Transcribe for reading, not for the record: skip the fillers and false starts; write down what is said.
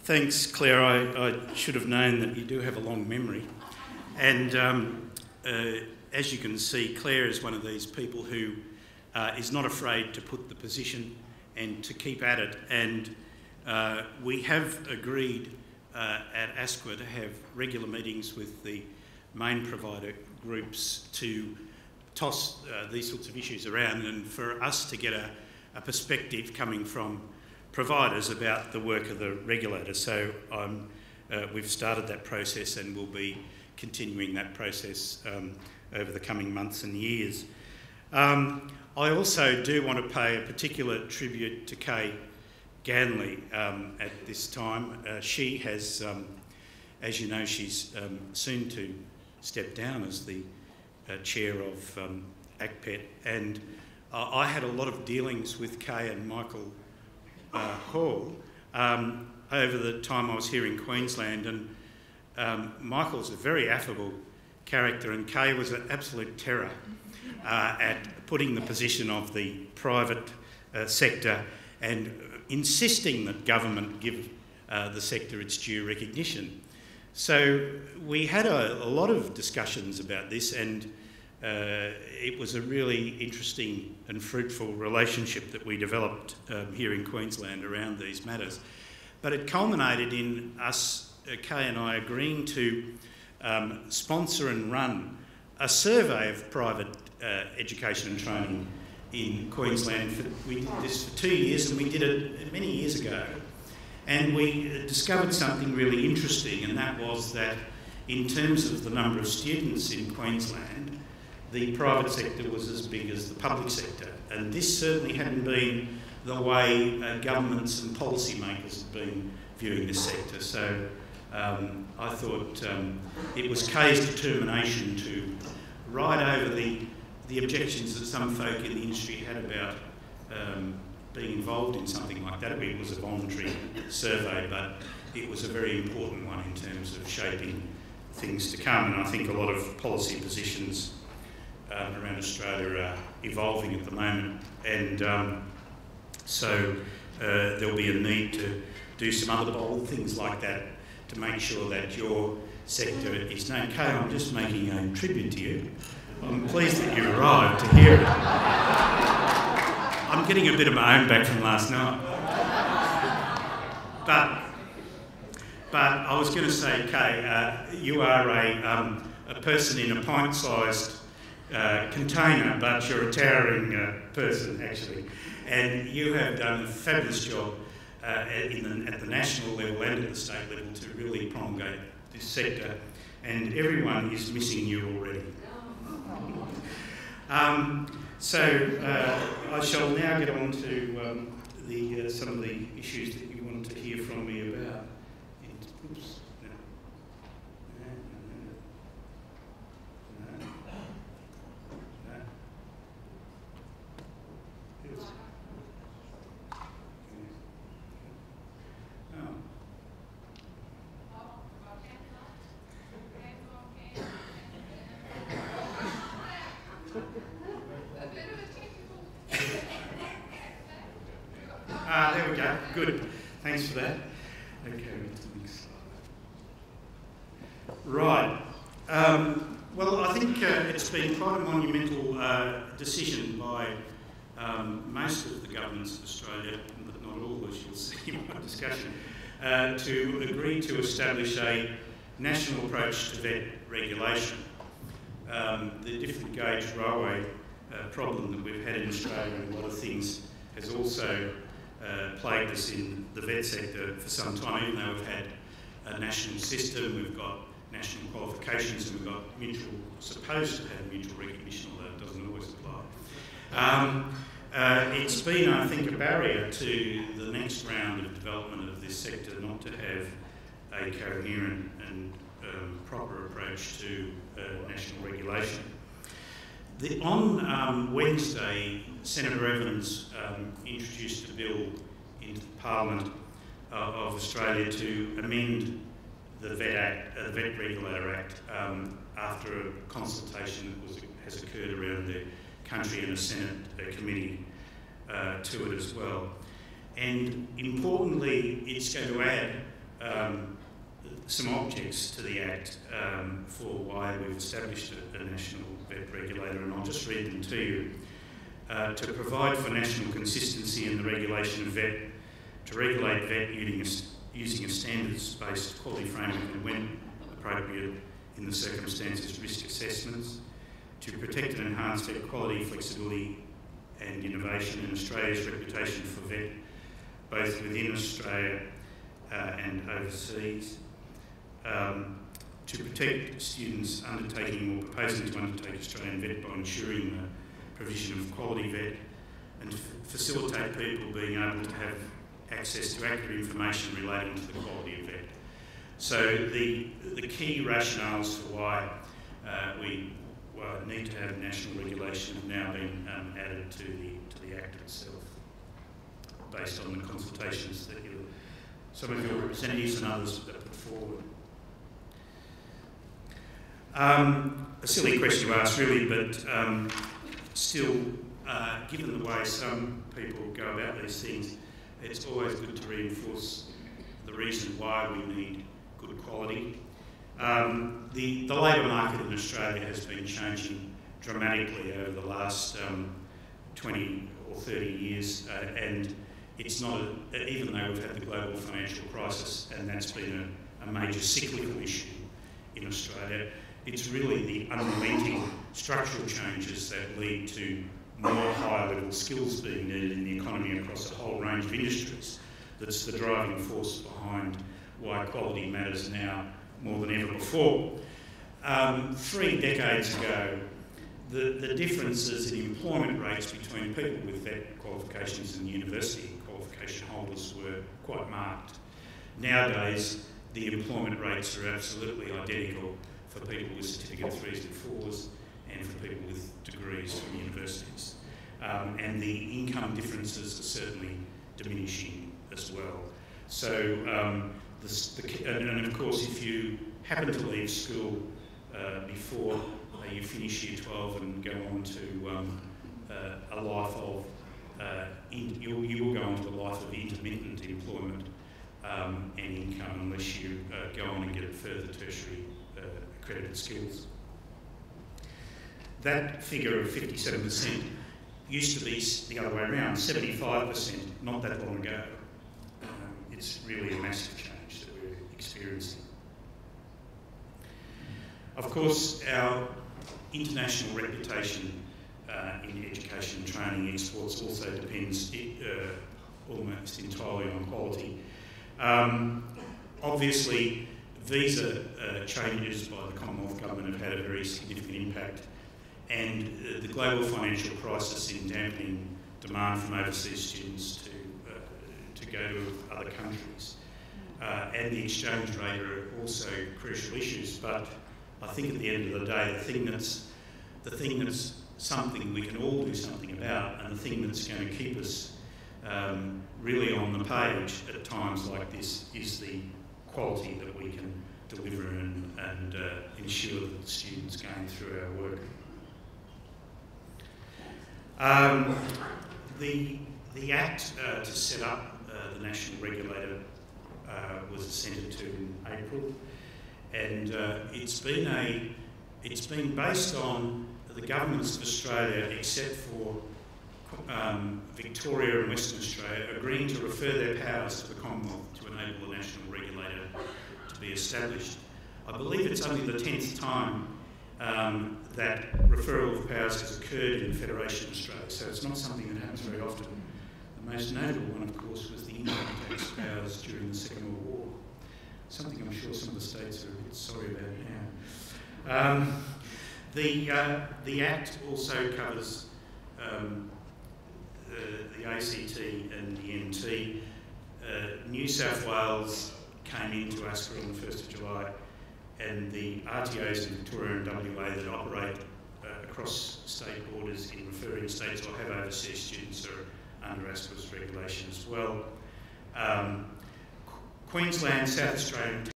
Thanks, Claire. I should have known that you do have a long memory. And as you can see, Claire is one of these people who is not afraid to put the position and to keep at it. And we have agreed at ASQA to have regular meetings with the main provider groups to toss these sorts of issues around and for us to get a perspective coming from providers about the work of the regulator. So we've started that process and we'll be continuing that process over the coming months and years. I also do want to pay a particular tribute to Kay Ganley at this time. She has, as you know, she's soon to step down as the chair of ACPET, and I had a lot of dealings with Kay and Michael Hall over the time I was here in Queensland, and Michael's a very affable character and Kay was an absolute terror at putting the position of the private sector and insisting that government give the sector its due recognition. So we had a lot of discussions about this, and it was a really interesting and fruitful relationship that we developed here in Queensland around these matters. But it culminated in us, Kay and I, agreeing to sponsor and run a survey of private education and training in Queensland. We did this for 2 years, and we did it many years ago. And we discovered something really interesting, and that was that in terms of the number of students in Queensland, the private sector was as big as the public sector. And this certainly hadn't been the way governments and policymakers had been viewing this sector. So I thought it was Kay's determination to ride over the objections that some folk in the industry had about being involved in something like that. It was a voluntary survey, but it was a very important one in terms of shaping things to come. And I think a lot of policy positions around Australia are evolving at the moment. And so there'll be a need to do some other bold things like that to make sure that your sector is known. Kay, I'm just making a tribute to you. I'm pleased that you arrived to hear it. I'm getting a bit of my own back from last night. But I was going to say, Kay, you are a person in a pint-sized container, but you're a towering person, actually. And you have done a fabulous job at the national level and at the state level to really promulgate this sector, and everyone is missing you already. I shall now get on to some of the issues that you wanted to hear from me about. Oops. There we go. Good. Thanks for that. Okay, to the next slide. Right. Well, I think it's been quite a monumental decision by most of the governments of Australia, but not all, as you'll see in my discussion, to agree to establish a national approach to vet regulation. The different gauge railway problem that we've had in Australia and a lot of things has also plagued us in the vet sector for some time. Even though we've had a national system, we've got national qualifications, and we've got supposed to have mutual recognition, although it doesn't always apply. It's been, I think, a barrier to the next round of development of this sector not to have a coherent and proper approach to national regulation. On Wednesday, Senator Evans introduced a bill into the Parliament of Australia to amend the Vet Regulator Act after a consultation that has occurred around the country and a Senate committee to it as well. And importantly, it's going to add some objects to the Act for why we've established a national vet regulator, and I'll just read them to you. To provide for national consistency in the regulation of vet, to regulate vet using a standards-based quality framework and, when appropriate in the circumstances, risk assessments, to protect and enhance vet quality, flexibility and innovation in Australia's reputation for vet, both within Australia and overseas, to protect students undertaking or proposing to undertake Australian vet by ensuring the provision of quality vet, and to facilitate people being able to have access to accurate information relating to the quality of vet. So the key rationales for why we need to have national regulation have now been added to the Act itself, based on the consultations that some of your representatives and others have put forward. A silly question to ask really, but still, given the way some people go about these things, it's always good to reinforce the reason why we need good quality. The labour market in Australia has been changing dramatically over the last 20 or 30 years, and it's not, even though we've had the global financial crisis, and that's been a major cyclical issue in Australia, it's really the unrelenting structural changes that lead to more higher level skills being needed in the economy across a whole range of industries that's the driving force behind why quality matters now more than ever before. 3 decades ago, the differences in employment rates between people with vet qualifications and university qualification holders were quite marked. Nowadays, the employment rates are absolutely identical for people with certificate 3s and 4s and for people with degrees from universities. And the income differences are certainly diminishing as well. So, and of course, if you happen to leave school before you finish year 12 and go on to a life of, you will go on to a life of intermittent employment and income unless you go on and get further tertiary accredited skills. That figure of 57% used to be the other way around, 75% not that long ago. It's really a massive change that we're experiencing. Of course, our international reputation in education and training exports also depends almost entirely on quality. Obviously, visa changes by the Commonwealth Government have had a very significant impact, and the global financial crisis in dampening demand from overseas students to go to other countries and the exchange rate are also crucial issues. But I think at the end of the day, the thing that's something we can all do something about, and the thing that's going to keep us really on the page at times like this, is the quality that we can deliver and ensure that the students going through our work. The Act to set up the national regulator was assented to in April, and it's been based on the governments of Australia, except for Victoria and Western Australia, agreeing to refer their powers to the Commonwealth to enable a national regulator to be established. I believe it's only the 10th time that referral of powers has occurred in Federation Australia, so it's not something that happens very often. The most notable one, of course, was the income tax powers during the Second World War, something I'm sure some of the states are a bit sorry about now. The Act also covers the ACT and the NT. New South Wales came into ASCA on the 1st of July, and the RTOs in Victoria and WA that operate across state borders in referring states or have overseas students are under ASCA's regulation as well. Queensland, South Australia